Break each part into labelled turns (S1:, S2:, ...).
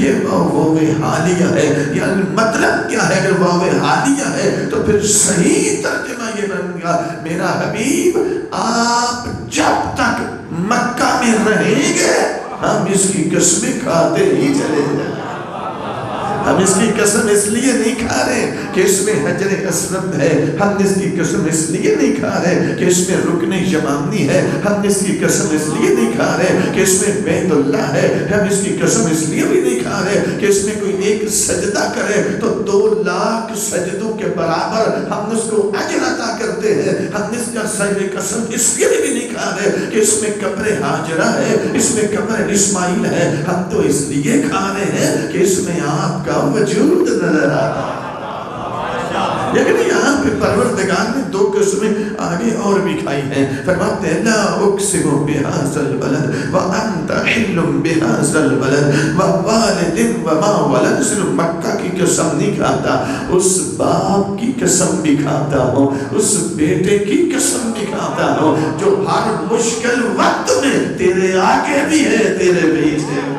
S1: یہ واو حالیہ ہے، یعنی مطلب کیا ہے؟ اگر واو حالیہ ہے تو پھر صحیح ترجمہ یہ بن گا میرا حبیب آپ جب تک مکہ میں رہیں گے ہم اس کی قسمیں کھاتے ہی چلے جائیں۔ ہم اس کی قسم اس لیے نہیں کھا رہے کہ اس میں حجر اسود ہے، ہم اس کی قسم اس لیے نہیں کھا رہے کہ اس میں رکن یمانی ہے، ہم اس کی قسم اس لیے نہیں کھا رہے کہ اس میں بیت اللہ ہے، ہم اس کی قسم اس لیے بھی نہیں کھا رہے کہ اس میں کوئی ایک سجدہ کرے تو 2,00,000 سجدوں کے برابر ہم اس کو اجر عطا کرتے ہیں۔ ہم اس کا سجدہ قسم اس لیے بھی نہیں کھا رہے کہ اس میں قبر ہاجرہ ہے، اس میں قبر اسماعیل ہے، ہم تو اس لیے کھا رہے ہیں کہ اس میں آپ کا وجود نظر آتا ہے۔ لیکن یہاں پہ پروردگار نے 2 قسمیں آگے اور بھی کھائی ہیں۔ فرماتے ہیں لا اقسم بهذا البلد وانت حل بهذا البلد ووالد وما ولد، صرف مکہ کی قسم نہیں کھاتا، اس باپ کی قسم بھی کھاتا ہوں، اس بیٹے کی قسم بھی کھاتا ہوں جو ہر مشکل وقت میں تیرے آگے بھی ہے، تیرے پیچھے بھی۔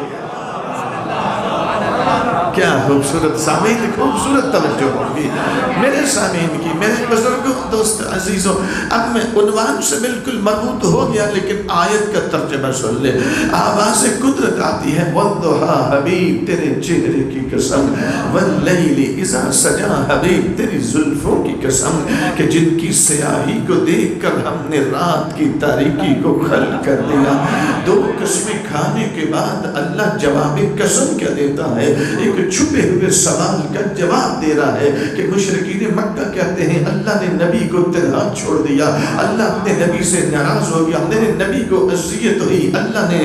S1: کیا خوبصورت سامعین، خوبصورت توجہ ہوگی میرے سامعین کی، میرے بزرگوں دوست عزیزوں۔ اب میں عنوان سے بالکل مربوط ہو گیا لیکن آیت کا ترجمہ سن لے۔ آواز قدرت آتی ہے والضحیٰ حبیب تیرے چہرے کی قسم، واللیل اذا سجا حبیب تیری زلفوں کی قسم کہ جن کی سیاہی کو دیکھ کر ہم نے رات کی تاریکی کو خل کر دیا۔ 2 قسمیں کھانے کے بعد اللہ جواب قسم کیا دیتا ہے؟ ایک چھپے ہوئے سوال کا جواب دے رہا ہے کہ مشرکین مکہ کہتے ہیں اللہ نے نبی کو تنہا چھوڑ دیا، اللہ اپنے نبی سے ناراض ہو گیا، میرے نبی کو اذیت ہوئی، اللہ نے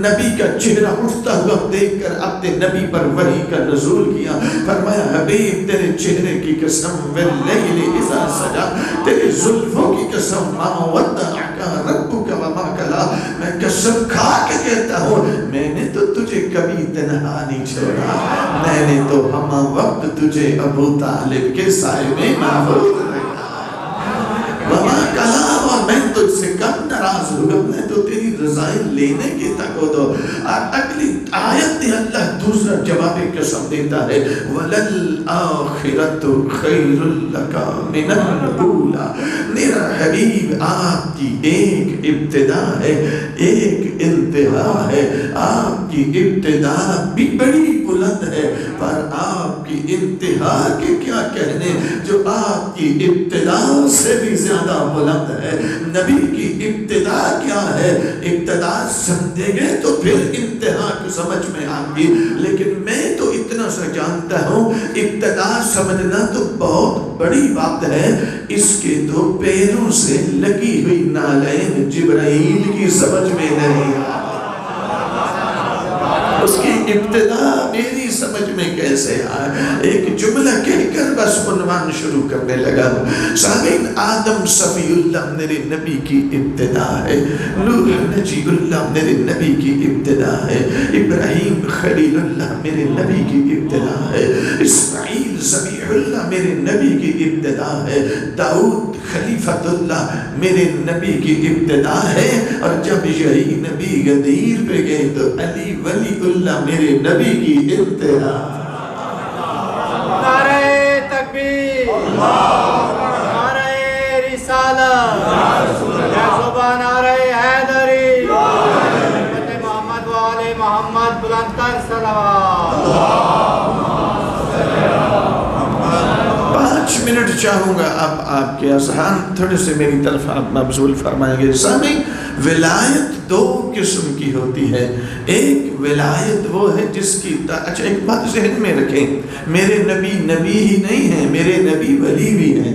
S1: نبی کا چہرہ اٹھتا ہوا دیکھ کر اپنے نبی پر وحی کا نزول کیا۔ فرمایا حبیب تیرے چہرے کی قسم، واللیل اذا سجا تیرے زلفوں کی قسم، ما ودعک ربک وما قلی، میں قسم کھا کے کہتا ہوں میں نے تو تجھے کبھی تنہا نہیں چھوڑا، میں نے تو ہمہ وقت تجھے ابو طالب کے سائے میں محفوظ رکھا، وما قلی، اور میں تجھ سے کب ناراض ہوا، میں تو تیری رضائیں لینے کی تک ہو دو۔ اگلی آیت میں اللہ دوسرا جواب قسم دیتا ہے وَلَلْآخِرَةُ خَيْرٌ لَكَ مِنَ الْأُولَى، میرا حبیب آپ کی ایک ابتدا ہے، ایک انتہا ہے، آپ کی ابتدا بھی بڑی بلند ہے پر آپ کی انتہا کے کیا کہنے جو آپ کی ابتدا سے بھی زیادہ بلند ہے۔ نبی کی ابتدا کیا ہے؟ ابتدا سمجھیں گے تو پھر انتہا کو سمجھ میں آئے گی، لیکن میں تو اتنا سا جانتا ہوں ابتدا سمجھنا تو بہت بڑی بات ہے، اس کے تو پیروں سے لگی ہوئی نالین جبرائیل کی سمجھ میں نہیں آئی، اس کی ابتدا میری سمجھ میں کیسے آئے؟ ایک جملہ کہہ کر بس عنوان شروع کرنے لگا ہوں۔ سامعین، آدم صفی اللہ میرے نبی کی ابتدا ہے، نوح نجی اللہ میرے نبی کی ابتدا ہے، ابراہیم خلیل اللہ میرے نبی کی ابتدا ہے، اسماعیل ذبیح اللہ میرے نبی کی ابتدا ہے، داؤد خلیفۃ اللہ میرے نبی کی ابتدا ہے، اور جب یہی نبی غدیر پہ گئے تو علی ولی اللہ میرے نبی کی ابتدا۔
S2: نعرہ تکبیر، نعرہ رسالت، یا زبان نعرہ حیدری، امت محمد و آل محمد بلند کر صلوات۔
S1: 5 منٹ چاہوں گا اب آپ کے اذہان تھوڑے سے میری طرف آپ مبذول فرمائیں گے۔ سامعین، ولایت 2 قسم کی ہوتی ہے، ایک ولایت وہ ہے جس کی اچھا ایک بات ذہن میں رکھیں، میرے نبی نبی ہی نہیں ہیں، میرے نبی ولی بھی ہیں۔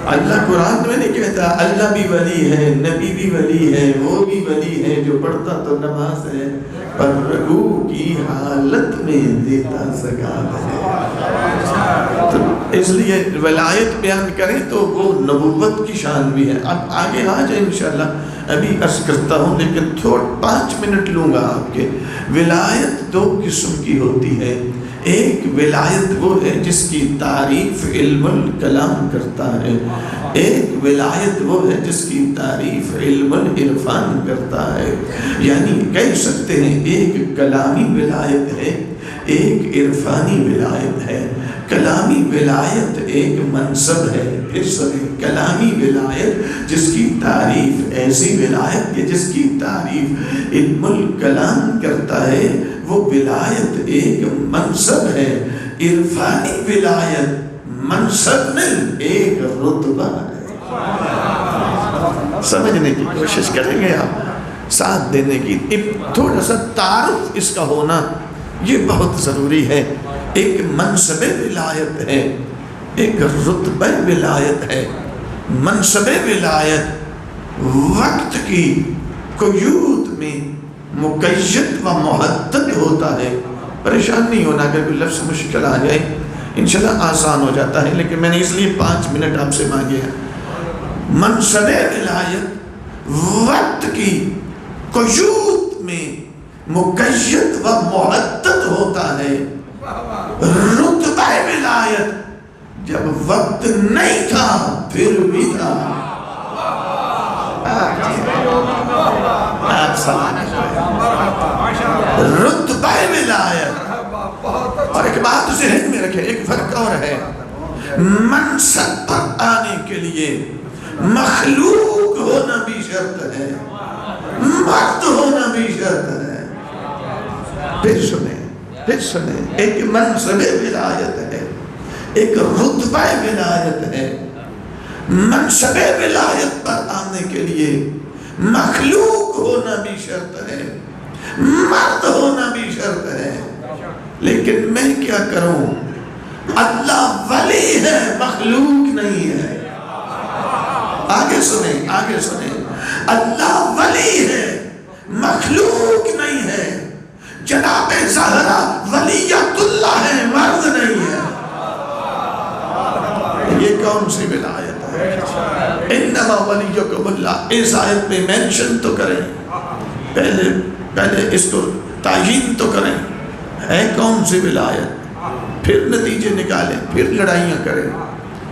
S1: اللہ قرآن میں نہیں کہتا اللہ بھی ولی ہے، نبی بھی ولی ہے، وہ بھی ولی ہے جو پڑھتا تو نماز ہے پر رکوع کی حالت میں دیتا زکات ہے۔ تو اس لیے ولایت بیان کریں تو وہ نبوت کی شان بھی ہے۔ اب آگے آ جائیں انشاءاللہ، ابھی عرض کرتا ہوں لیکن 5 منٹ لوں گا آپ کے۔ ولایت 2 قسم کی ہوتی ہے، ایک ولایت وہ ہے جس کی تعریف علم الکلام کرتا ہے، ایک ولایت وہ ہے جس کی تعریف علم العرفان کرتا ہے. یعنی کہہ سکتے ہیں ایک کلامی ولایت ہے، ایک عرفانی ولایت ہے. کلامی ولایت ایک منصب ہے، پھر سنیں، کلامی ولایت جس کی تعریف، ایسی ولایت کہ جس کی تعریف علم الکلام کرتا ہے، وہ ولایت ایک منصب ہے. عرفانی ولایت منصب نہیں، ایک رتبہ ہے. سمجھنے کی کوشش کریں گے آپ، ساتھ دینے کی. تھوڑا سا تعارف اس کا ہونا یہ بہت ضروری ہے. ایک منصب ولایت ہے، ایک رتبہ ولایت ہے. منصب ولایت وقت کی قیود میں مقید و محدد ہوتا ہے. پریشان نہیں ہونا اگر کوئی لفظ مشکل آ جائے، انشاءاللہ آسان ہو جاتا ہے، لیکن میں نے اس لیے 5 منٹ آپ سے مانگے ہیں. منصب ولایت وقت کی قیود میں مقید و محدد ہوتا ہے. رتبہ ولایت جب وقت نہیں تھا پھر بھی تھا. رتبہ ولایت. اور ایک بات ذہن میں رکھیں، ایک فرق اور ہے. منصب پر آنے کے لیے مخلوق ہونا بھی شرط ہے، مرد ہونا بھی شرط ہے. پھر سنیں، ایک منصب ولایت ہے، ایک رتبہ ولایت ہے. منصب ولایت پر آنے کے لیے مخلوق ہونا بھی شرط ہے، مرد ہونا بھی شرط ہے. لیکن میں کیا کروں؟ اللہ ولی ہے، مخلوق نہیں ہے. آگے سنیں، اللہ ولی ہے، مخلوق نہیں ہے. جناب زہرا ولیت اللہ ہے، مرد نہیں ہے. یہ کون سی ولایت ہے؟ انما ولیکم اللہ. اس آیت میں مینشن تو کریں، پہلے اس کو تعیین تو کریں، ہے کون سی ولایت، پھر نتیجے نکالیں، پھر لڑائیاں کریں،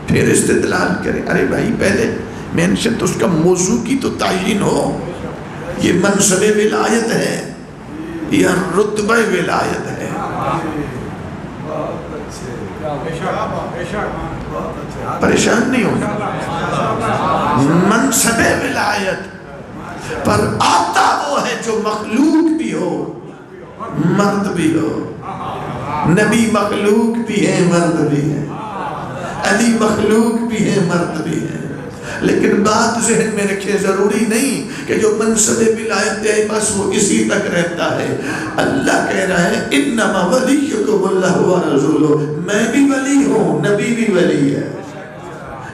S1: پھر استدلال کریں. ارے بھائی پہلے مینشن تو اس کا موضوع کی تو تعیین ہو. یہ منصب ولایت ہے یا رتبہ ولایت ہے؟ پریشان نہیں ہونا. منصب ولایت پر آتا وہ ہے جو مخلوق بھی ہو، مرد بھی ہو. نبی مخلوق بھی ہے، مرد بھی ہے. علی مخلوق بھی ہے، مرد بھی ہے. لیکن بات ذہن میں رکھے، ضروری نہیں کہ جو منصب ولایت ہے بس وہ اسی تک رہتا ہے. اللہ کہہ رہا ہے انما ولیکم اللہ ورسولہ. میں بھی ولی ہوں، نبی بھی ولی ہے،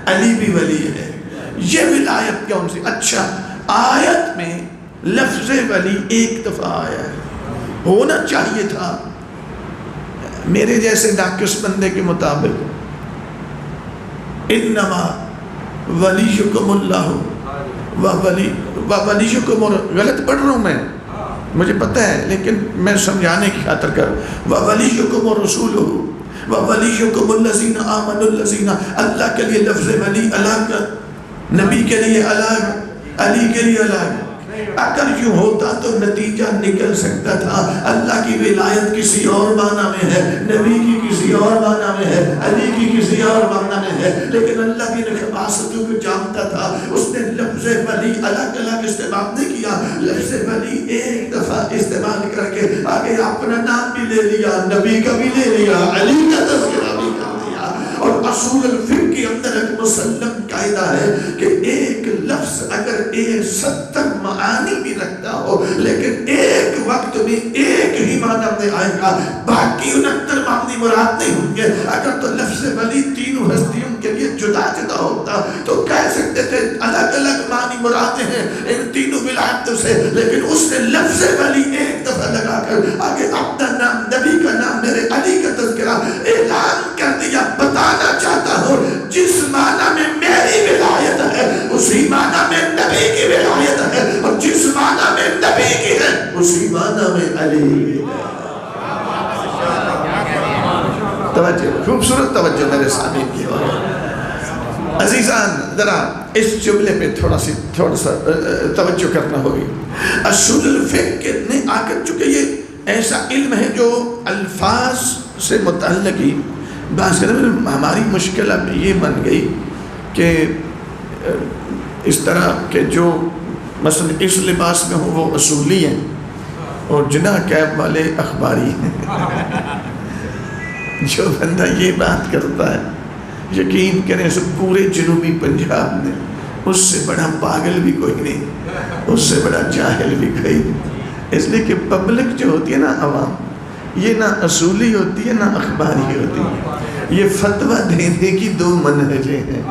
S1: علی بھی ولی ہے. یہ ولایت کون سی؟ اچھا، آیت میں لفظ ولی ایک دفعہ آیا ہے، ہونا چاہیے تھا میرے جیسے ناقص بندے کے مطابق انما ولیکم اللہ ولیکم. غلط پڑھ رہا ہوں میں، مجھے پتہ ہے، لیکن میں سمجھانے کی خاطر کر. ولیکم رسولہ ولیکم الذین آمنوا الذین. اللہ کے لیے لفظ ولی الگ، نبی کے لیے الگ، علی کے لیے الگ. اگر یوں ہوتا تو نتیجہ نکل سکتا تھا اللہ کی ولایت کسی اور معنی میں ہے، نبی کی کسی اور معنی میں ہے، علی کی کسی اور معنی میں ہے. لیکن اللہ کی خباستوں کو جانتا تھا، اس نے لفظ ولی الگ الگ استعمال نہیں کیا. لفظ ولی ایک دفعہ استعمال کر کے آگے اپنا نام بھی لے لیا، نبی کا بھی لے لیا، علی کا تذکرہ بھی کر دیا. اور اصول الفقہ کے اندر ایک مسلم قاعدہ ہے کہ ایک لفظ اگر 70 معانی بھی رکھتا ہو لیکن ایک وقت میں ایک ہی معنی میں آئے گا، باقی 69 معنی مراد نہیں ہوں گے. اگر تو لفظ ولی تینوں ہستیوں کے لیے جدا جدا ہوتا تو کہہ سکتے تھے الگ الگ معنی مرادیں ہیں ان تینوں ولایتوں سے، لیکن اس نے لفظ ولی ایک دفعہ لگا کر آگے اپنا نام، نبی کا نام، میرے علی کا تذکرہ اعلان کر دیا. بتانا چاہتا ہوں جس معنی میں میری ولایت ہے اسی معنی میں نبی کی ولایت ہے، اور جس معنی میں نبی کی ہے اسی معنی میں علی کی ہے. توجہ خوبصورت توجہ میرے سامنے کی اور عزیزان ذرا اس جملے پہ تھوڑا سا توجہ کرنا ہوگی. اصول الفقہ نے آ کر چکے یہ ایسا علم ہے جو الفاظ سے متعلق ہی بات کریں. ہماری مشکل اب یہ بن گئی کہ اس طرح کہ جو مثلا اس لباس میں ہوں وہ اصولی ہیں اور جناح کیپ والے اخباری ہیں. جو بندہ یہ بات کرتا ہے یقین کریں سب پورے جنوبی پنجاب میں اس سے بڑا پاگل بھی کوئی نہیں, اس سے بڑا جاہل بھی کوئی نہیں. اس لیے کہ پبلک جو ہوتی ہے نا عوام, یہ نہ اصولی ہوتی ہے نہ اخباری ہوتی ہے. یہ فتویٰ دینے کی دو منہجیں ہیں.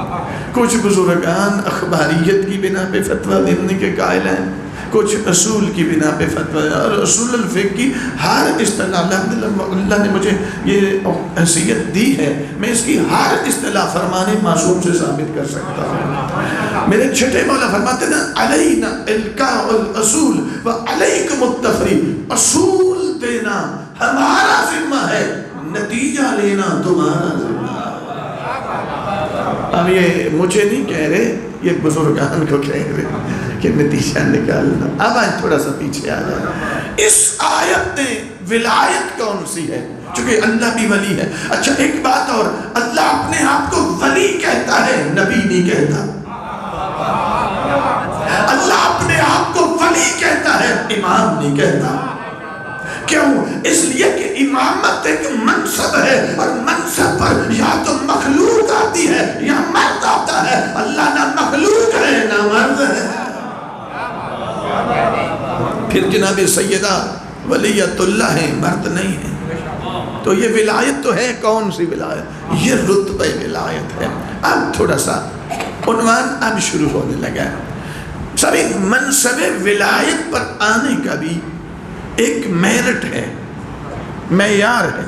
S1: کچھ بزرگان اخباریت کی بنا پہ فتویٰ دینے کے قائل ہیں, کچھ اصول کی بنا پہ فتویٰ. اور اصول الفقہ کی ہر اصطلاح الحمدللہ اللہ نے مجھے یہ حیثیت دی ہے, میں اس کی ہر اصطلاح فرمانے معصوم سے ثابت کر سکتا ہوں. میرے چھٹے مولا فرماتے ہیں علینا القاء الاصول و علیکم التفریق. اصول دینا ہمارا ذمہ ہے, نتیجہ لینا تمہارا ذمہ. اب یہ مجھے نہیں کہہ رہے, یہ بزرگان کو کہہ رہے کہ نتیجہ نکالنا. اب آج تھوڑا سا پیچھے آ جائے. اس آیت میں ولایت کون سی ہے؟ چونکہ اللہ بھی ولی ہے. اچھا ایک بات اور, اللہ اپنے آپ کو ولی کہتا ہے, نبی نہیں کہتا. اللہ اپنے آپ کو ولی کہتا ہے, امام نہیں کہتا. کیوں؟ اس لیے کہ امامت ایک منصب ہے, اور منصب پر یا تو مخلوق آتی ہے یا مرد آتا ہے. اللہ نہ مخلوق ہے نہ مرد ہے. پھر جناب سیدہ ولیت اللہ ہیں, مرد نہیں ہیں. تو یہ ولایت تو ہے, کون سی ولایت؟ یہ رتبہ ولایت ہے. اب تھوڑا سا عنوان اب شروع ہونے لگا ہے. سبھی منصب ولایت پر آنے کا بھی ایک میرٹ ہے, معیار ہے.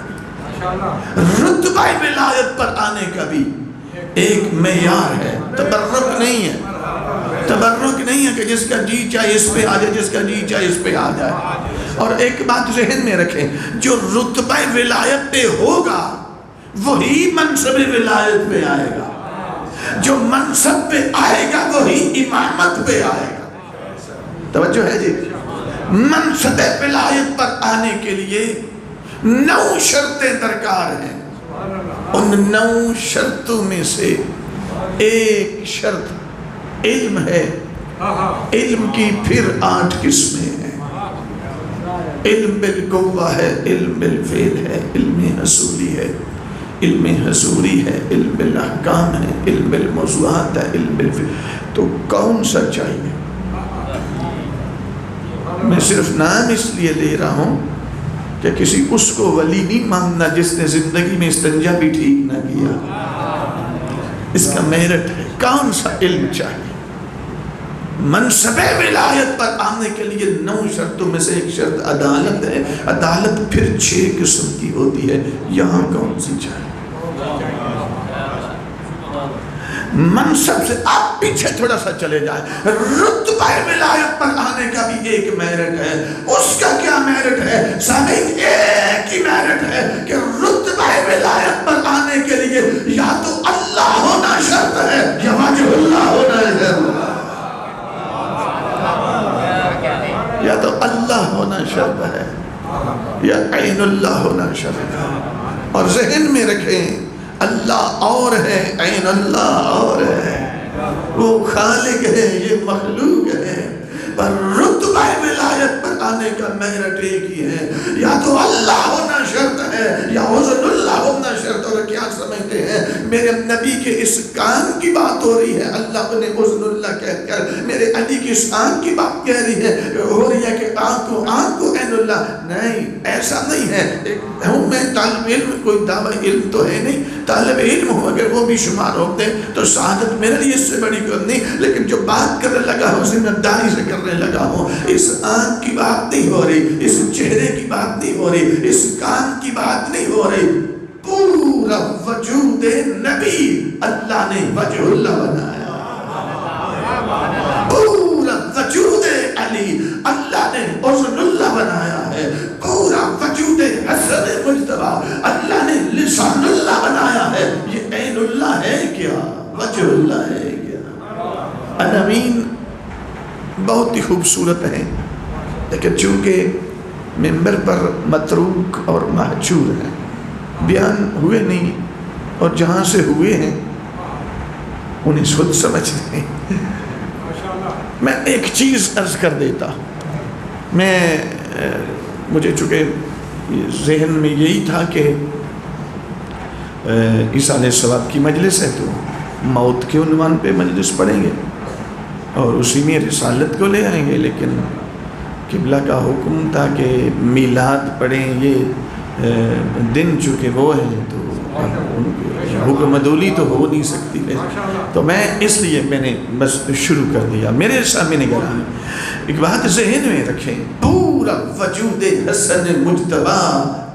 S1: رتبہ ولایت پر آنے کا بھی ایک معیار ہے. تبرک نہیں ہے, تبرک نہیں ہے کہ جس کا جی چاہے اس پہ آ جائے, جس کا جی چاہے اس پہ آ جائے. اور ایک بات ذہن میں رکھیں, جو رتبہ ولایت پہ ہوگا وہی منصب ولایت پہ آئے گا. جو منصب پہ آئے گا وہی امامت پہ آئے گا. توجہ ہے جی. منصب ولایت پر آنے کے لیے 9 شرطیں درکار ہیں. ان 9 شرطوں میں سے ایک شرط علم ہے. علم کی پھر 8 قسمیں ہیں. علم بالقوہ ہے, علم بالفعل ہے, علم حصولی ہے, علم حضوری ہے, علم بالاحکام ہے, علم بالموضوعات ہے, علم بالفعل. تو کون سا چاہیے؟ میں صرف نام اس لیے لے رہا ہوں کہ کسی اس کو ولی نہیں ماننا جس نے زندگی میں استنجا بھی ٹھیک نہ کیا. اس کا میرٹ ہے. کون سا علم چاہیے؟ منصب ولایت پر آنے کے لیے 9 شرطوں میں سے ایک شرط عدالت ہے. عدالت پھر 6 قسم کی ہوتی ہے. یہاں کون سی چاہیے؟ منصب سے آپ پیچھے تھوڑا سا چلے جائیں. رتبہ ولایت پر آنے کا بھی ایک میرٹ ہے. اس کا کیا میرٹ ہے؟ سامعین ایک ہی میرٹ ہے کہ رتبہ ولایت پر آنے کے لیے یا تو اللہ ہونا شرط ہے یا وجہ اللہ ہونا شرط ہے. یا تو اللہ ہونا شرط ہے یا عین اللہ ہونا شرط ہے. اور ذہن میں رکھیں, اللہ اور ہے, عین اللہ اور ہے. وہ خالق ہے, یہ مخلوق ہے. پر رتبہ ولایت پر آنے کا میرٹ ایک ہی ہے, یا تو اللہ ہونا شرط ہے یا حضرت اللہ ہونا شرط. اور کیا سمجھتے ہیں؟ میرے نبی کے اس کان کی بات ہو رہی ہے, اللہ نے حضرت اللہ کہہ کر میرے علی کی اس آنکھ کی بات کہہ رہی ہے, ہو رہی ہے کہ آنکھ کو عین اللہ. نہیں, ایسا نہیں ہے. ہوں میں طالب علم, کوئی دعوی علم تو ہے نہیں, طالب علم ہوں, اگر وہ بھی شمار ہوتے تو سعادت میرے لیے اس سے بڑی کوئی نہیں. لیکن جو بات کرنے لگا ہوں ذمہ داری سے کرنے لگا ہوں. اس آنکھ کی بات نہیں ہو رہی, اس چہرے کی بات نہیں ہو رہی, اس کان کی بات نہیں ہو رہی. پورا وجود نبی اللہ نے وجہ اللہ بنایا. پورا وجود علی اللہ نے حسن اللہ بنایا ہے. پورا وجود حسن مجتبی اللہ نے لسان اللہ بہت ہی خوبصورت ہیں، لیکن چونکہ ممبر پر متروک اور محجور ہیں، بیان ہوئے نہیں، اور جہاں سے ہوئے ہیں انہیں خود سمجھ نہیں۔ میں ایک چیز عرض کر دیتا ہوں، مجھے چونکہ ذہن میں یہی تھا کہ عیسیٰ علیہ السلام کی مجلس ہے تو موت کے عنوان پہ مجلس پڑھیں گے اور اسی میں رسالت کو لے آئیں گے، لیکن قبلہ کا حکم تھا کہ میلاد پڑھیں، یہ دن چونکہ وہ ہیں تو ان کی حکم عدولی تو ہو نہیں سکتی ہے، تو میں اس لیے میں نے بس شروع کر دیا۔ میرے سامنے نگران ایک بات ذہن میں رکھیں، پورا وجود حسن مجتبی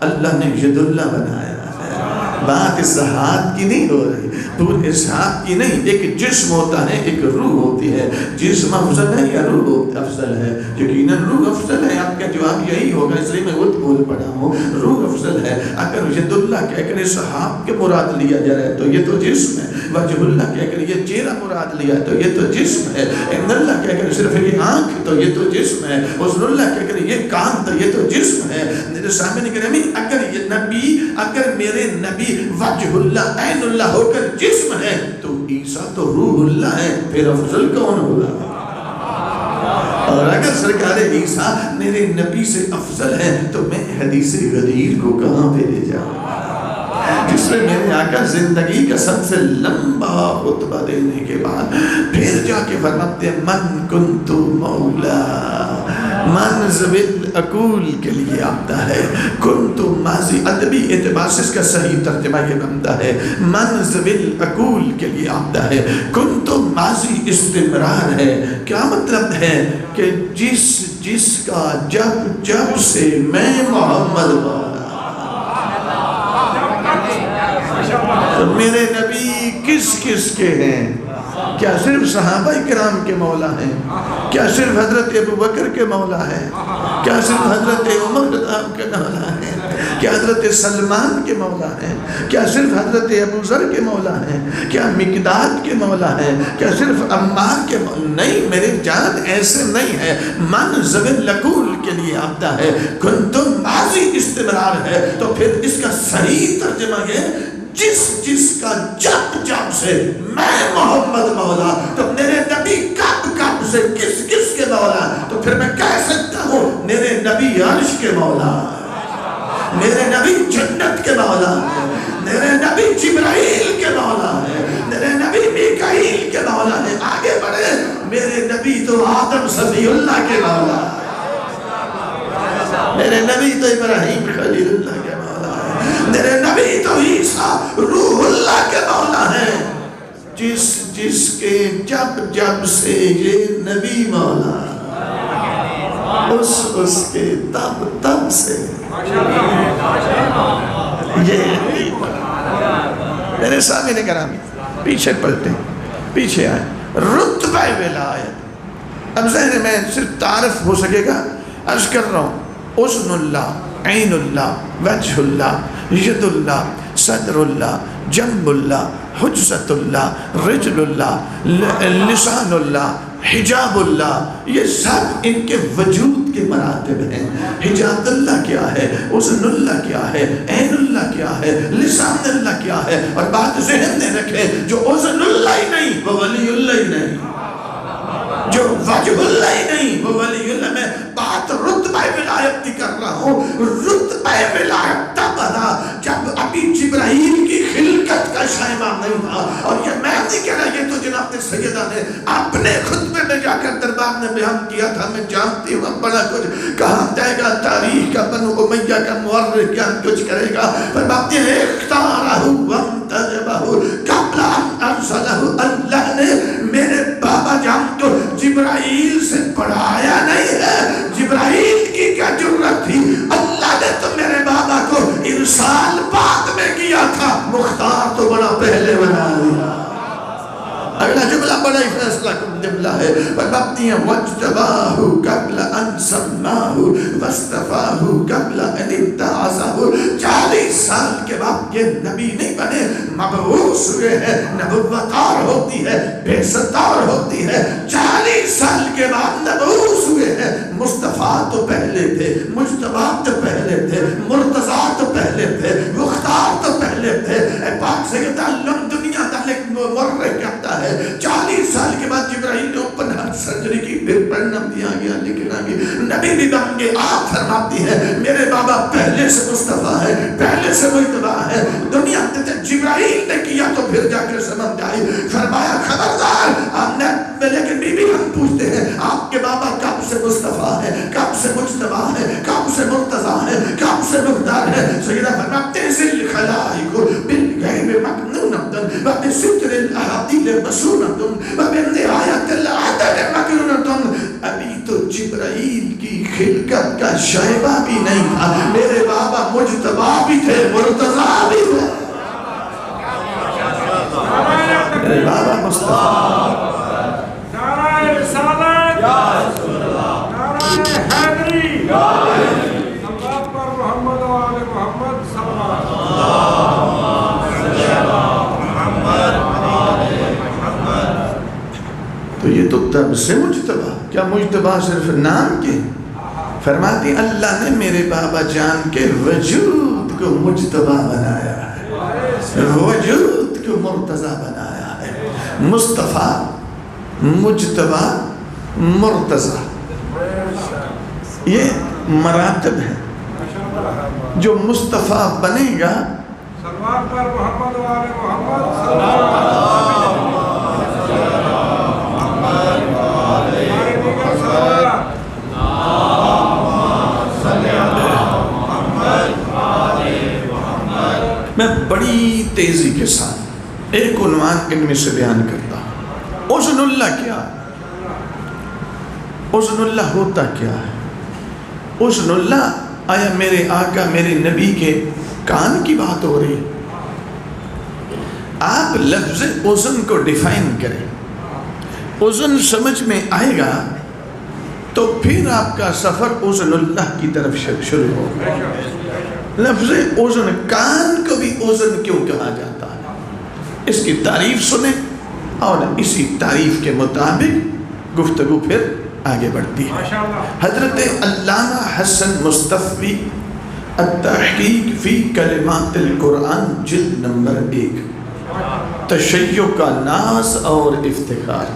S1: اللہ نے ید اللہ بنایا ہے۔ بات اس ہاتھ کی نہیں ہو رہی، پورے اس ہاتھ کی نہیں، ایک جسم ہوتا ہے، ایک روح ہوتی ہے۔ جسم افضل ہے یا روح افضل ہے؟ یقیناً روح افضل ہے، آپ کا جواب یہی ہوگا، اس لیے میں وہ بول پڑا ہوں، روح افضل ہے۔ اگر ید اللہ کہہ کر اس ہاتھ کے مراد لیا جائے تو یہ تو جسم ہے، وجہ اللہ کہہ کر یہ چہرہ مراد لیا تو یہ تو جسم ہے، ان اللہ کہہ کر صرف یہ آنکھ تو یہ تو جسم ہے، حسن اللہ کہہ کر یہ کان تو یہ تو جسم ہے۔ میرے سامنے نگرامی، اگر یہ نبی، اگر میرے نبی وجہ اللہ عین اللہ ہو کر جسم ہے تو عیسیٰ تو روح اللہ ہے، پھر افضل کون ہوگا؟ اور اگر سرکار عیسیٰ میرے نبی سے افضل ہے تو میں حدیث غدیر کو کہاں پہ لے جاؤں، جس میں میرے آقا زندگی کا سب سے لمبا خطبہ دینے کے بعد پھر جا کے فرماتے ہیں من کنتو مولا، من ذوال عقول کے لیے آتا ہے، کنتو ماضی ادبی اعتبار سے اس کا صحیح ترجمہ یہ بنتا ہے من ذوال عقول کے لیے آتا ہے، کنتو ماضی استمرار ہے۔ کیا مطلب ہے کہ جس کا جب سے میں محمد تو میرے نبی کس کے ہیں؟ کیا صرف صحابہ کرام کے مولا ہیں؟ کیا صرف حضرت ابوبکر کے مولا ہیں؟ کیا صرف حضرت عمر کے مولا ہیں؟ کیا حضرت سلمان کے مولا ہیں؟ کیا صرف حضرت ابو ذر کے مولا ہیں؟ کیا مقداد کے مولا ہیں؟ کیا صرف عمار کے مولا؟ نہیں میرے جان، ایسے نہیں ہے۔ من ذوال عقول کے لیے آتا ہے، کنتم ماضی استمرار ہے، تو پھر اس کا صحیح ترجمہ یہ جس کا جب سے میں محمد مولا، تو میرے نبی کب سے کس کے مولا؟ تو پھر میں کہہ سکتا ہوں میرے نبی عرش کے مولا، میرے نبی جنت کے مولا، میرے نبی جبرائیل کے مولا ہے، میرے نبی میکائیل کے مولا ہے۔ آگے بڑھے، میرے نبی تو آدم صفی اللہ کے مولا، میرے نبی تو ابراہیم خلیل اللہ کے مولا ہے، میرے نبی تو عیسیٰ روح اللہ کے مولا ہے۔ جس کے جب سے یہ نبی مولا، اس کے تب سے یہ نبی مولا۔ میرے سامنے نگرامی پیچھے پلٹیں، پیچھے آئیں، رتبہ ولایت۔ اب ذہن میں صرف تعارف ہو سکے گا، عرض کر رہا ہوں، اذن اللہ، عین اللہ، وجہ اللہ، ید اللہ، صدر اللہ، جنب اللہ، حجت اللہ، رجل اللہ، لسان اللہ، حجاب اللہ، یہ سب ان کے وجود کے مراتب ہیں۔ حجاب اللہ کیا ہے، اذن اللہ کیا ہے، عین اللہ کیا ہے، لسان اللہ کیا ہے، اور بات ذہن میں رکھیں، جو اذن اللہ ہی نہیں وہ ولی اللہ ہی نہیں، جو وجہ اللہ ہی نہیں وہ ولی اللہ۔ میں بات رتبہ ولایت کی کر رہا ہوں۔ رتبہ ولایت تب تھا جب ابھی جبرائیل کی خلقت کا شائمہ نہیں تھا، اور یہ میں نہیں کہہ رہا، یہ تو جناب سیدہ نے اپنے خطبے میں جا کر دربار میں بیان کیا تھا۔ میں جانتی ہوں بڑا کچھ کہا جائے گا، تاریخ کا بنو امیہ کا مورخ کیا کچھ کرے گا، پر بات یہ ہے اختارہ وانتجبہ قبل ان ارسلہ، اللہ نے میرے بابا جان تو جبرائیل سے پڑھایا نہیں ہے۔ جبرائیل کی کیا جرت تھی، اللہ نے تو میرے بابا کو ارسال بعد میں کیا تھا، مختار تو بڑا پہلے بنا دیا۔ اگلا جملہ بڑا ہی فیصلہ کن جملہ ہے، وَبَبْتِيَ وَجْتَبَاهُ قَبْلَ أَنْ سَمَّاهُ وَاسْتَفَاهُ قَبْلَ أَنِ ابْتَعَثَهُ۔ 40 سال کے بعد یہ نبی نہیں بنے، مبعوث ہوئے ہیں، نبوت اور ہوتی ہے، بعثت اور ہوتی ہے، 40 سال کے بعد مبعوث ہوئے ہیں۔ مصطفیٰ تو پہلے تھے، مجتبی تو پہلے تھے، مرتضیٰ تو پہلے تھے، مختار تو پہلے تھے۔ اے پاک سے یہ تعلم دنیا تعلق مرے کہتا ہے 40 سال کے بعد جبرائیل نے اوپن ہارٹ سرجری کی، پھر پڑھنم دیا گیا، لکھنا گیا، نبی بھی بن کے آپ فرماتی ہے میرے بابا پہلے سے مصطفیٰ ہے، پہلے سے مجتبی ہے۔ دنیا جبرائیل نے کیا تو پھر جا کے سمجھ آئی، فرمایا خبردار آپ نے، لیکن بی بی ہم پوچھتے ہیں آپ کے بابا کب سے مصطفیٰ ہے، کب سے مجتبی ہے، کب سے مرتضیٰ ہے، کب سے مختار ہے؟ سیدہ فرماتے ہیں ذل خلائق بالغیب مکنونۃ وبستر الاحادیث مسونۃ وبنہایۃ العدد مکنونۃ۔ ابھی تو جبرائیل کی خلقت کا شائبہ بھی نہیں تھا، میرے بابا مجتبی بھی تھے، مرتضیٰ بھی تھے، میرے بابا مصطفیٰ۔
S3: نعرہ رسالت، نعرہ حیدری، اللہ پر محمد و آل محمد صلی اللہ علیہ۔
S1: تو یہ تو تب سے مجتبی، کیا مجتبی صرف نام کے؟ فرماتی اللہ نے میرے بابا جان کے وجود کو مجتبی بنایا ہے، وجود کو مرتضیٰ بنایا ہے۔ مصطفیٰ، مجتبی، مرتضیٰ، یہ مراتب ہے۔ جو مصطفیٰ بنے گا
S3: سلوات پر محمد و آل محمد صلی اللہ علیہ۔
S1: میں بڑی تیزی کے ساتھ ایک عنوان ان میں سے بیان کرتا ہوں۔ اذن اللہ کیا ہے؟ اذن اللہ ہوتا کیا ہے؟ اذن اللہ، آیا میرے آقا میرے نبی کے کان کی بات ہو رہی ہے؟ آپ لفظ اذن کو ڈیفائن کریں، اذن سمجھ میں آئے گا تو پھر آپ کا سفر اذن اللہ کی طرف شروع ہوگا۔ لفظ اذن، کان کو بھی اذن کیوں کہا جاتا ہے؟ اس کی تعریف سنیں اور اسی تعریف کے مطابق گفتگو پھر آگے بڑھتی ہے۔ حضرت علامہ حسن مصطفی التحقیق فی کلمات القرآن جلد نمبر 1، تشیع کا ناز اور افتخار،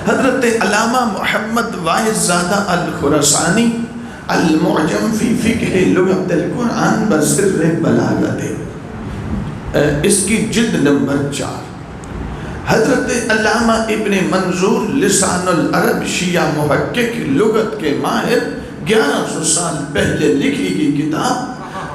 S1: حضرت علامہ محمد واعظ زادہ الخراسانی المعجم فی فقہ لغت القرآن بسر بلاغت، اس کی جلد نمبر 4، حضرت علامہ ابن منظور لسان العرب شیعہ محقق لغت کے ماہر، 1100 سال پہلے لکھی گئی کتاب،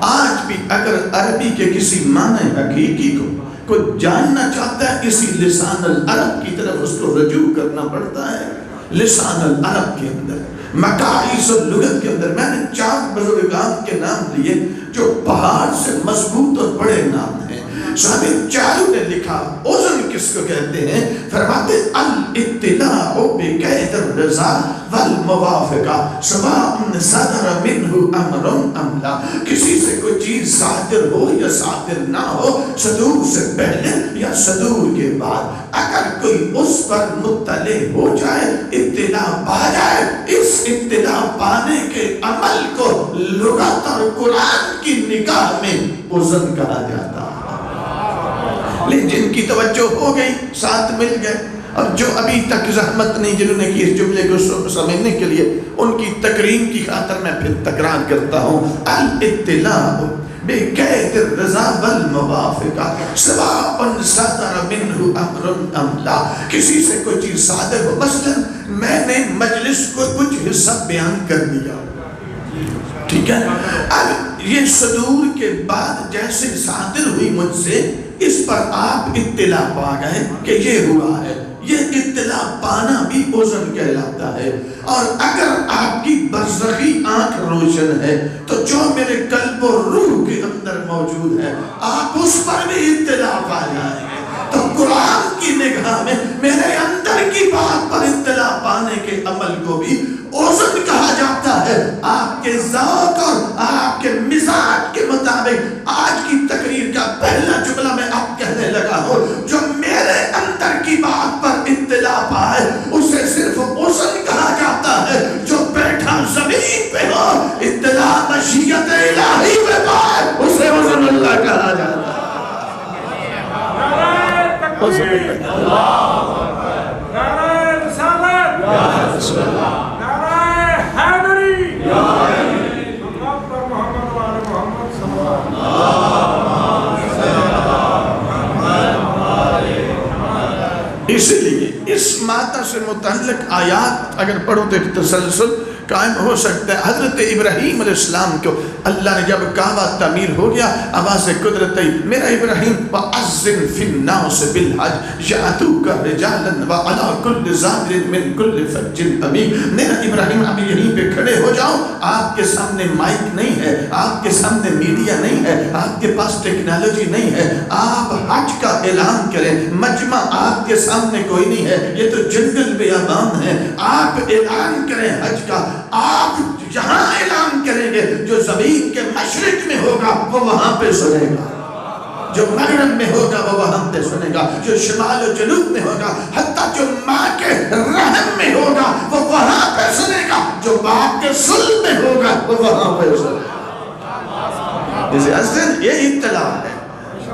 S1: آج بھی اگر عربی کے کسی معنی حقیقی کو کوئی جاننا چاہتا ہے اسی لسان العرب کی طرف اس کو رجوع کرنا پڑتا ہے۔ لسان العرب کے اندر، مقائص اللغت کے اندر میں نے 4 بزرگان کے نام لیے جو پہاڑ سے مضبوط اور بڑے نام ہیں۔ صاحب چاروں نے لکھا اذن کس کو کہتے ہیں؟ فرماتے الاطلاع بقید الرضا والموافقہ سواء صدر منہ امر ام لا، کسی سے کوئی چیز صادر ہو یا صادر نہ ہو، صدور سے پہلے یا صدور کے بعد، اگر کوئی اس پر مطلع ہو جائے، اطلاع پا جائے، اس اطلاع پانے کے عمل کو لغت اور قرآن کی نگاہ میں اذن کہا جاتا ہے۔ لیکن جن کی توجہ ہو گئی ساتھ مل گئے، اور جو ابھی تک زحمت نہیں جنہوں نے کی اس جملے کو سمجھنے کے لیے، ان کی تکریم کی خاطر میں پھر تکرار کرتا ہوں۔ الاطلاع بقید الرضا والموافقہ سواء صدر منہ امر ام لا، کسی سے کوئی چیز صادر ہو، مثلا میں نے مجلس کو کچھ حصہ بیان کر دیا، ٹھیک ہے، اب یہ صدور کے بعد جیسے صادر ہوئی مجھ سے، اس پر آپ اطلاع پا گئے کہ یہ ہوا ہے، یہ اطلاع پانا بھی اذن کہلاتا ہے۔ اور اگر آپ کی برزخی آنکھ روشن ہے تو جو میرے قلب و روح کے اندر موجود ہے آپ اس پر بھی اطلاع پا جائیں گے۔ تو قرآن کی نگاہ میں میرے اندر کی بات پر اطلاع پانے کے عمل کو بھی اذن کہا جاتا ہے۔ آپ کے ذوق اور آپ کے مزاج کے مطابق
S3: تکبیر نعرہ رسالت نعرہ حیدری صلوات پر محمد و آل محمد صلی اللہ علیہ وسلم.
S1: اس لیے اس مادہ سے متعلق آیات اگر پڑھو تو ایک تسلسل قائم ہو سکتا ہے. حضرت ابراہیم علیہ السلام کو اللہ نے جب کعبہ تعمیر ہو گیا آواز قدرت آئی میرا ابراہیم وَأَذِّن فِي النَّاسِ بِالْحَجِّ يَأْتُوكَ رِجَالًا وَعَلَىٰ كُلِّ ظَاهِرٍ مِّن كُلِّ فَجٍّ عَمِيقٍ. میرا ابراہیم اب یہیں پہ کھڑے ہو جاؤ. آپ کے سامنے مائک نہیں ہے, آپ کے سامنے میڈیا نہیں ہے, آپ کے پاس ٹیکنالوجی نہیں ہے. آپ حج کا اعلان کریں. مجمع آپ کے سامنے کوئی نہیں ہے, یہ تو جنگل بیابان ہے. آپ اعلان کریں حج کا. آپ جہاں اعلان کریں گے جو زمین کے مشرق میں ہوگا وہ وہاں پہ سنے گا, جو مغرب میں ہوگا وہ وہاں پہ سنے گا, جو شمال و جنوب میں ہوگا, حتیٰ جو ماں کے رحم میں ہوگا وہ وہاں پہ سنے گا, جو باپ کے صلب میں ہوگا وہ وہاں پہ سنے گا. جیسے اصل یہ اطلاع ہے.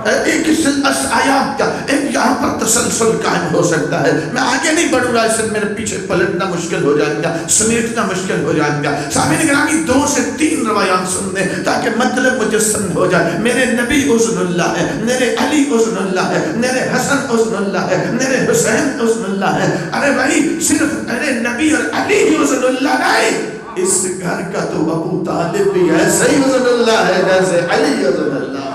S1: ایک اس آیات کا ایک یہاں پر تسلسل قائم ہو سکتا ہے. میں آگے نہیں بڑھوں گا, اس سے میرے پیچھے پلٹنا مشکل ہو جائے گا, سمیٹنا مشکل ہو جائے گا. سامعین گرامی 2 سے 3 روایات سن لیں تاکہ مطلب مجسم ہو جائے. میرے نبی اذن اللہ ہے, میرے علی اذن اللہ ہے, میرے حسن اذن اللہ ہے, میرے حسین اذن اللہ ہے. ارے بھائی صرف میرے نبی اور علی ہی اذن اللہ نہیں, اس گھر کا تو ابو طالب بھی ایسے ہی اذن اللہ ہے جیسے علی اذن اللہ.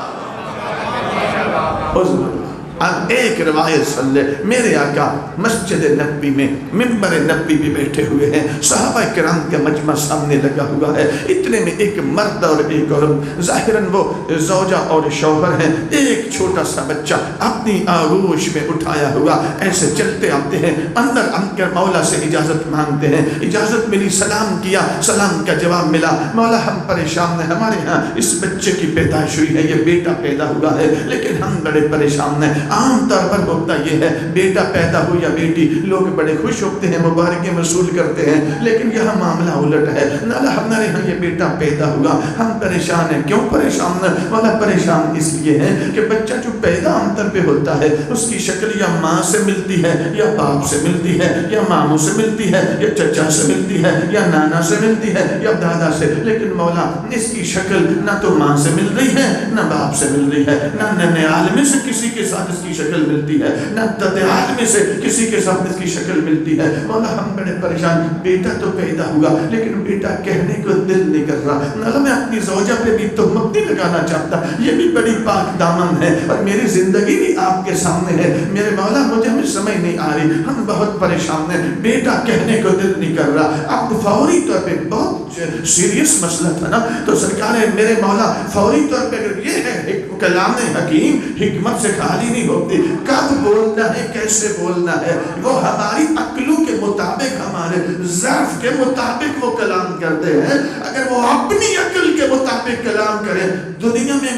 S1: اب ایک روایت سن لے. میرے آقا مسجد نبوی میں منبر نبوی بھی بیٹھے ہوئے ہیں, صحابہ کرام کا مجمع سامنے لگا ہوا ہے. اتنے میں ایک مرد اور ایک عورت, ظاہراً وہ زوجہ اور شوہر ہیں, ایک چھوٹا سا بچہ اپنی آغوش میں اٹھایا ہوا ایسے چلتے آتے ہیں. اندر کر مولا سے اجازت مانگتے ہیں. اجازت ملی, سلام کیا, سلام کا جواب ملا. مولا ہم پریشان ہیں, ہمارے ہاں اس بچے کی پیدائش ہوئی ہے, یہ بیٹا پیدا ہوا ہے, لیکن ہم بڑے پریشان ہیں. عام طور پر ہوتا یہ ہے بیٹا پیدا ہو یا بیٹی, لوگ بڑے خوش ہوتے ہیں, مبارکیں وصول کرتے ہیں, لیکن یہاں معاملہ الٹ ہے. ہمارے ہاں یہ بیٹا پیدا ہوا, ہم پریشان ہیں. کیوں پریشان ہیں؟ والا پریشان اس لیے ہے کہ بچہ جو پیدا عام طور پہ ہوتا ہے اس کی شکل یا ماں سے ملتی ہے یا باپ سے ملتی ہے یا ماموں سے ملتی ہے یا چچا سے ملتی ہے یا نانا سے ملتی ہے یا دادا سے, لیکن مولا اس کی شکل نہ تو ماں سے مل رہی ہے نہ باپ سے مل رہی ہے, نہ ننھے عالم سے کسی کے ساتھ اس کی شکل ملتی ہے, نہ دادے عالم سے کسی کے ساتھ اس کی شکل ملتی ہے. مولا ہم بڑے پریشان, بیٹا تو پیدا ہوا لیکن بیٹا کہنے کو دل نہیں کر رہا. مولا میں اپنی زوجہ پہ بھی تہمت نہیں لگانا چاہتا, یہ بھی بڑی پاک دامن ہے اور میری زندگی بھی آپ کے سامنے ہے. میرے مولا مجھے سمجھ نہیں آ رہی, ہم بہت پریشان ہیں, بیٹا کہنے کو دل نہیں کر رہا. اب فوری طور پہ بہت سیریس مسئلہ تھا نا, تو سرکار ہے میرے مولا فوری طور پہ اگر یہ ہے کلام حکیم حکمت سے خالی نہیں ہوتے, کب بولنا ہے کیسے بولنا ہے وہ ہماری عقلوں کے مطابق ہمارے ظرف کے مطابق وہ کلام کرتے ہیں. اگر وہ اپنی عقل کے مطابق کلام کریں, دنیا میں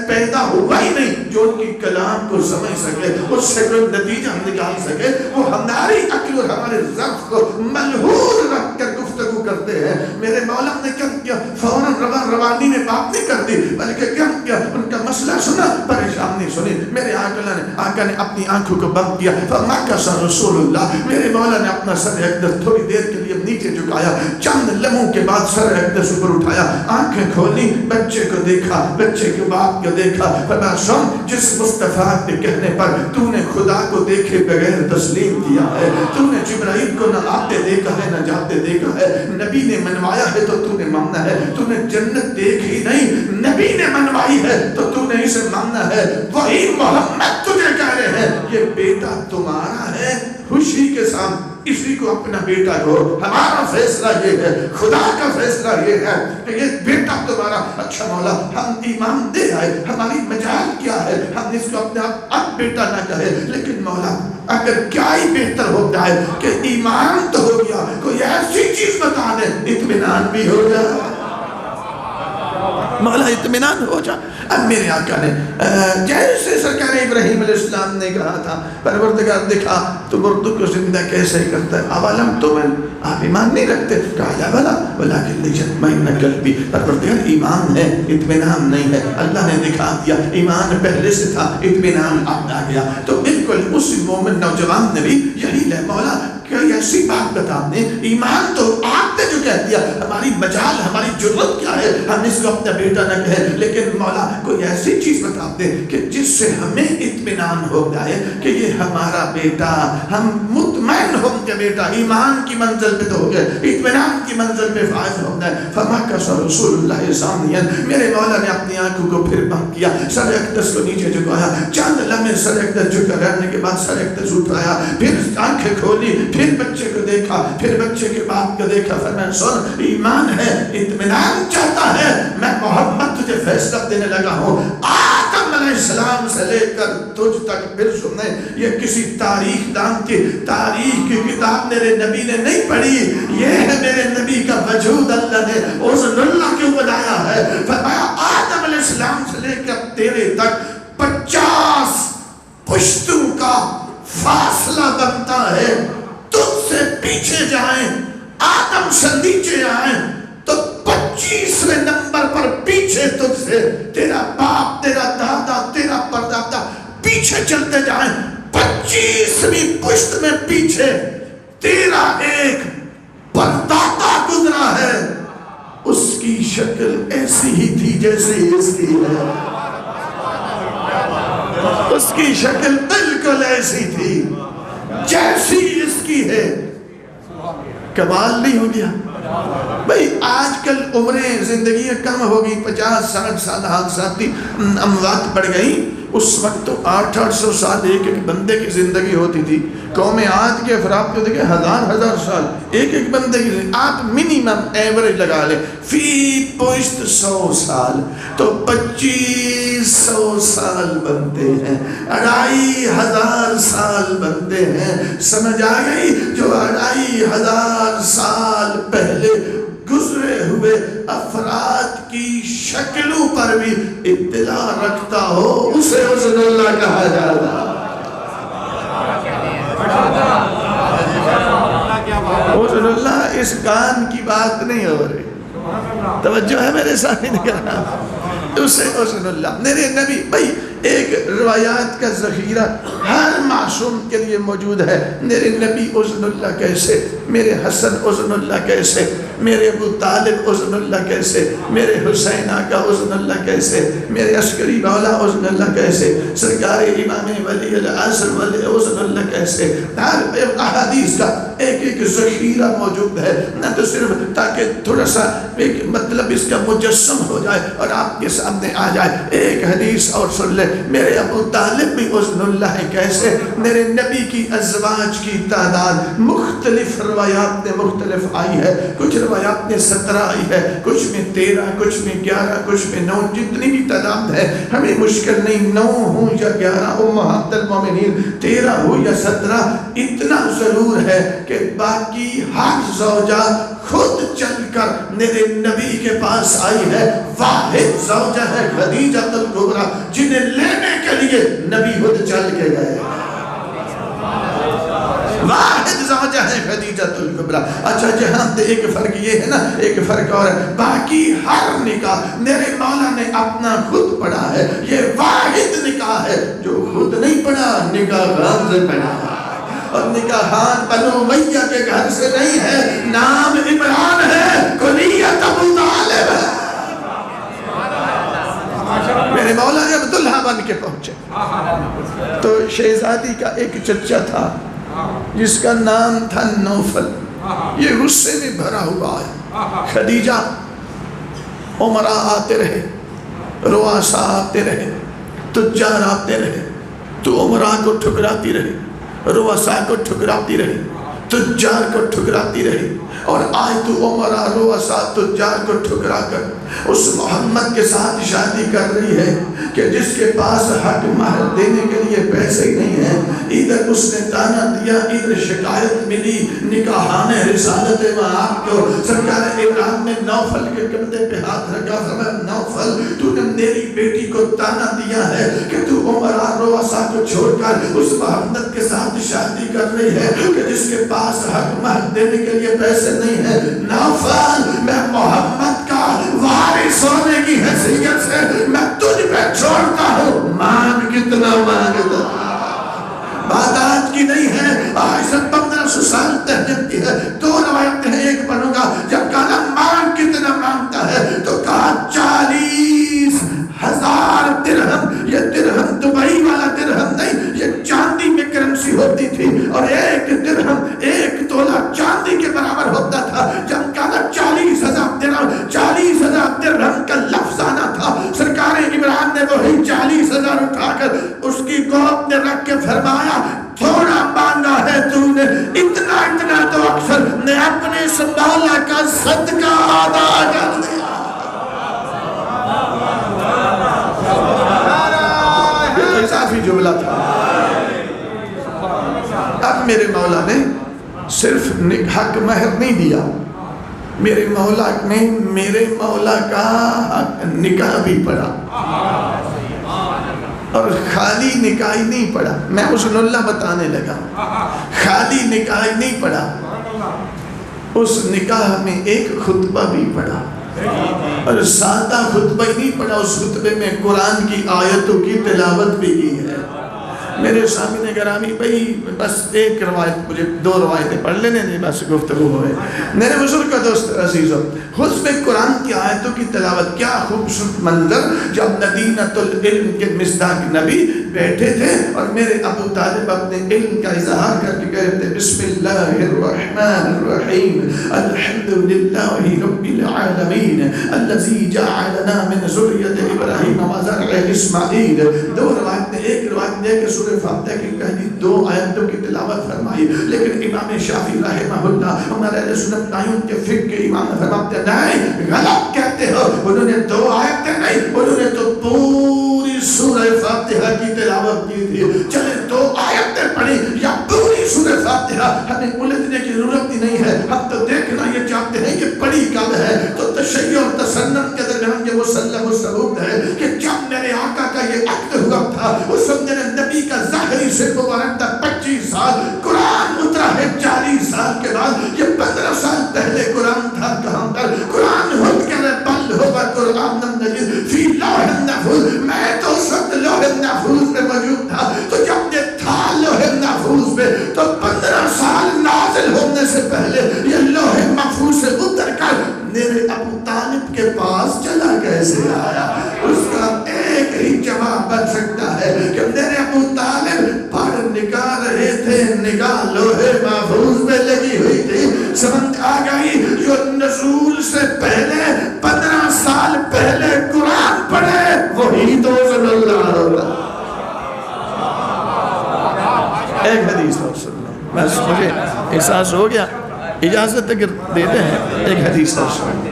S1: پیدا ہوا ہی نہیں جو ان کی کلام کو سمجھ سکے, اس سے کوئی نتیجہ نکال سکے. وہ ہماری عقل اور ہمارے ظرف کو ملحوظ رکھ کر گفتگو کرتے ہیں. میرے مولا نے کیا کیا, فوراً روانی نے بات نہیں کر دی بلکہ کیا کیا, ان کا مسئلہ سنا, پریشان نہیں سنی. میرے آقا نے اپنی آنکھوں کو بند کیا. فمکث رسول اللہ, میرے مولا نے اپنا سر اقدس تھوڑی دیر کے لیے نیچے جھکایا, چند لمحوں کے بعد سر اقدس اوپر اٹھایا, آنکھیں کھولی, بچے کو دیکھا, بچے کے باپ کو دیکھا. فرمایا سن, جس مصطفیٰ کے کہنے پر تو نے خدا کو دیکھے بغیر تسلیم کیا ہے, تو نے جبرائیل کو نہ آتے دیکھا ہے نہ جاتے دیکھا ہے, نبی نے منوایا ہے تو نے ماننا ہے, تو نے جنت دیکھی نہیں نبی نے منوائی ہے تو نے اسے ماننا ہے. وہی محمد تجھے کہہ رہے ہیں یہ بیٹا تمہارا ہے, خوشی کے ساتھ اسی کو اپنا بیٹا کو. ہمارا فیصلہ یہ ہے, خدا کا فیصلہ یہ ہے کہ یہ بیٹا تمہارا. اچھا مولا ہم ایمان دے آئے, ہماری مجال کیا ہے, ہم اس کو اپنے آپ اب بیٹا نہ کہے, لیکن مولا اگر کیا ہی بہتر ہوتا ہے کہ ایمان تو ہو گیا, کوئی ایسی چیز بتا دے اطمینان بھی ہو جائے. مولا اطمینان ہو جا. اب میرے آقا نے جیسے سرکار ابراہیم علیہ السلام نے کہا تھا پروردگار دکھا تو مردوں کو زندہ کیسے کرتا ہے. اولم تؤمن، آپ ایمان نہیں رکھتے؟ کہا لا بلا ولکن لیطمئن قلبی. پروردگار ایمان ہے، اطمینان نہیں ہے. اللہ نے دکھا دیا ایمان پہلے سے تھا، اطمینان اب آ گیا. تو بالکل اس مومن نوجوان نے بھی یہی لے مولا کہ ایسی بات بتا نے ایمان تو آپ نے جو کہہ دیا، ہماری مجال ہماری جرت کیا ہے ہم اس کو اپنا بیٹا نہ کہیں، لیکن مولا کوئی ایسی چیز بتا دے کہ جس سے ہمیں اطمینان ہو جائے کہ یہ ہمارا بیٹا، ہم مطمئن ہوں کہ بیٹا ایمان کی منزل پہ تو ہو گئے، اطمینان کی منزل پہ فائز ہو گئے. فمکث رسول اللہ ثانیا، میرے مولا نے اپنی آنکھوں کو پھر بند کیا، سر اقدس کو نیچے جھکایا، چند لمحے سر اقدس جھکا رہنے کے بعد سر اقدس اٹھایا، پھر آنکھیں کھولی، پھر بچے کو دیکھا، پھر بچے کے باپ کو دیکھا. فرمایا سن ایمان ہے، اطمینان چاہتا ہے، میں محمد تجھے فیصلہ دینے لگا ہوں. آدم علیہ السلام سے لے کر تجھ تک. پھر سننے یہ کسی تاریخ دان کی تاریخ کی کتاب میرے نبی نے نہیں پڑھی، یہ ہے میرے نبی کا وجود اللہ نے اذن اللہ کیوں بنایا ہے. فرمایا آدم علیہ السلام سے لے کر تیرے تک 50 پشتوں کا فاصلہ بنتا ہے. تجھ سے پیچھے جائیں، آدم سے نیچے آئیں تو 25ویں نمبر پر پیچھے تجھ سے تیرا باپ، تیرا دادا، تیرا پردادا پیچھے چلتے جائیں. 25ویں پشت میں پیچھے تیرا ایک پردادا گزرا ہے، اس کی شکل ایسی ہی تھی جیسے اس کی ہے. اس کی شکل بالکل ایسی تھی جیسی اس کی ہے. کمال نہیں ہو گیا بھئی؟ آج کل عمریں زندگیاں کم ہو گئی، 50-60 سال حادثاتی اموات بڑھ گئی. اس وقت تو 800 سال ایک ایک بندے کی زندگی ہوتی تھی. قوم عاد کے افراد کو دیکھیں 1000 سال ایک ایک بندے کی زندگی. آپ منیمم ایوریج لگا لیں فی پشت 100 سال تو 2500 سال بنتے ہیں، 2500 سال بنتے ہیں. سمجھ آ گئی؟ جو 2500 سال پہلے گزرے ہوئے افراد کی شکلوں پر بھی اطلاع رکھتا ہو اسے اذن اللہ کہا جاتا. اذن اللہ اس کان کی بات نہیں ہو رہی، توجہ ہے میرے ساتھ نہیں کرنا. اسے اذن اللہ. میرے نبی بھائی ایک روایات کا ذخیرہ ہر معصوم کے لیے موجود ہے. میرے نبی اذن اللہ کیسے، میرے حسن اذن اللہ کیسے، میرے ابو طالب اذن اللہ کیسے، میرے حسین آقا اذن اللہ کیسے، میرے عسکری مولا اذن اللہ کیسے، سرکار امام ولی العصر ولی اذن اللہ کیسے. ہر احادیث کا ایک ایک ذخیرہ موجود ہے، نہ تو صرف تاکہ تھوڑا سا ایک مطلب اس کا مجسم ہو جائے اور آپ کے سامنے آ جائے. ایک حدیث اور سن لے، میرے ابو طالب بھی اذن اللہ ہے کیسے. میرے نبی کی ازواج کی تعداد مختلف روایات میں مختلف آئی ہے. کچھ روایات میں 17 آئی ہے، کچھ میں 13، کچھ میں 11، کچھ میں 9. جتنی بھی تعداد ہے ہمیں مشکل نہیں، 9 ہوں یا 11 امہات المومنین 13 ہو یا 17. اتنا ضرور ہے کہ باقی ہر زوجہ خود چل کر میرے نبی کے پاس آئی ہے. واحد زوجہ ہے خدیجہ الکبریٰ جنہیں لینے کے لیے نبی خود چل کے گئے. واحد زوجہ ہے خدیجہ الکبریٰ. اچھا جہاں ایک فرق یہ ہے نا، ایک فرق اور ہے، باقی ہر نکاح میرے مولا نے اپنا خود پڑھا ہے. یہ واحد نکاح ہے جو خود نہیں پڑھا، نکاح خان سے پڑھا. اور نکاح خان بنو امیہ کے گھر سے نہیں ہے، نام عمران ہے، کنیت ابو طالب ہے. میرے مولا جب دلہا بن کے پہنچے تو شہزادی کا ایک چچا تھا جس کا نام تھا نوفل. یہ غصے میں بھرا ہوا ہے. خدیجہ عمرہ آتے رہے، رؤساء آتے رہے، تجار آتے رہے، تو عمرہ کو ٹھکراتی رہی، رؤساء کو ٹھکراتی رہی. تجار کو ٹھکراتی رہی، اور آج تو عمرہ رؤسا تجار کو ٹھکرا کر اس محمد کے ساتھ شادی کر رہی ہے کہ جس کے پاس حق مہر دینے کے لیے پیسے ہی نہیں ہیں۔ ادھر اس نے تانا دیا، ادھر شکایت ملی نکاحان رسالت آپ کو۔ سرکار ابراہیم نے نوفل کے کندھے پہ ہاتھ رکھا، فرمایا نوفل تو نے میری بیٹی کو تانا دیا ہے کہ تو عمرہ رؤسا کو چھوڑ کر اس محمد کے ساتھ شادی کر رہی ہے کہ جس کے پاس حق مہر دینے کے لیے پیسے نہیں ہے۔ نوفل میں محمد کا وارث ہونے کی حیثیت سے میں تجھ پہ چھوڑتا ہوں، مانگ کتنا مانگتا۔ بات آج کی نہیں ہے، آج سے 1500 سال تہجد کی ہے۔ دو روایتیں ہیں، ایک پڑھوں گا، جب کہا مانگ کتنا مانگتا ہے تو کہا 40,000 درہم۔ یہ درہم دبئی والا درہم نہیں، یہ چاندی میں کرنسی ہوتی تھی، اور ایک درہم 1 تولہ چاندی کے برابر ہوتا تھا۔ جب کہا 40,000 درہم، 40,000 درہم کا لفظ آنا تھا۔ سرکار ابراہیم نے وہی 40,000 اٹھا کر اس کی گود میں رکھ کے فرمایا تھوڑا مانگا ہے تو نے، اتنا تو اکثر نے اپنے اس مولا کا صدقہ ادا کر دیا۔ یہ تو اضافی جملہ تھا۔ اب میرے مولا نے صرف حق مہر نہیں دیا، میرے مولا نے میرے مولا کا حق نکاح بھی پڑھا، اور خالی نکاح نہیں پڑھا۔ میں حسن اللہ بتانے لگا، خالی نکاح نہیں پڑھا، اس نکاح میں ایک خطبہ بھی پڑھا، اور سادہ خطبہ ہی نہیں پڑھا، اس خطبے میں قرآن کی آیتوں کی تلاوت بھی کی ہے۔ میرے سامنے گرامی بھائی بس ایک روایت، مجھے 2 روایتیں پڑھ لینے دیں، بس گفتگو ہوئے۔ میرے بزرگ کا دوست عزیزوں، خود میں قرآن کی آیتوں کی تلاوت، کیا خوبصورت منظر، جب مدینۃ العلم کے مصداق نبی بیٹھے تھے اور میرے ابو طالب اپنے علم کا اظہار کر کے کہتے تھے بسم اللہ الرحمن الرحیم الحمدللہ رب العالمین الذی جعلنا من ذریۃ ابراہیم وزرع اسماعیل۔ 2 روایت نے، ایک روایت نے کہ سورہ فاتحہ کی پہلی 2 آیتوں کی تلاوت فرمائی، لیکن امام شافعی رحمہ اللہ ہمارے اہل سنت تعین کے فقہ کے امام فرماتے ہیں نہیں، غلط کہتے ہو، انہوں نے 2 آیتیں نہیں، انہوں نے تو پوری سورہ فاتحہ کی تلاوت کی تھی۔ چلے 2 آیتیں پڑھی یا پوری سورہ فاتحہ، ہمیں الجھنے کی ضرورت ہی نہیں ہے، ہم تو دیکھنا یہ چاہتے ہیں کہ پڑھی کب ہے۔ تو تشیع اور تسنن کے درمیان یہ مسلم و ثبوت ہے کہ جب میرے آقا کا یہ عقد ہوا تھا، اس وقت میرے نبی کا ظاہری سے مبارک تک 25 سال، قرآن اترا ہے 40 سال کے بعد، یہ 15 سال پہلے قرآن تھا کہاں پر؟ قرآن ہم کہنے بل ہوگا قرآن نجید فی لوح محفوظ، میں تو اس وقت لوح محفوظ میں موجود تھا، تو جب یہ تھا لوح محفوظ میں تو 15 سال نازل ہونے سے پہلے یہ لوح محفوظ سے اتر کر میرے ابو طالب کے پاس چلا کیسے آیا؟ اس کا ایک ہی جواب بن سکتا ہے کہ میرے ابو طالب پڑھ نکال رہے تھے، نگاہ لوح محفوظ میں لگی ہوئی تھی، سمجھ آ گئی جو نزول سے پہلے 15 سال پہلے قرآن پڑھے وہی تو صلی اللہ علیہ وسلم۔ ایک حدیث اور سن لو، بس مجھے احساس ہو گیا، اجازت اگر دیتے ہیں ایک حدیث اور سن لو۔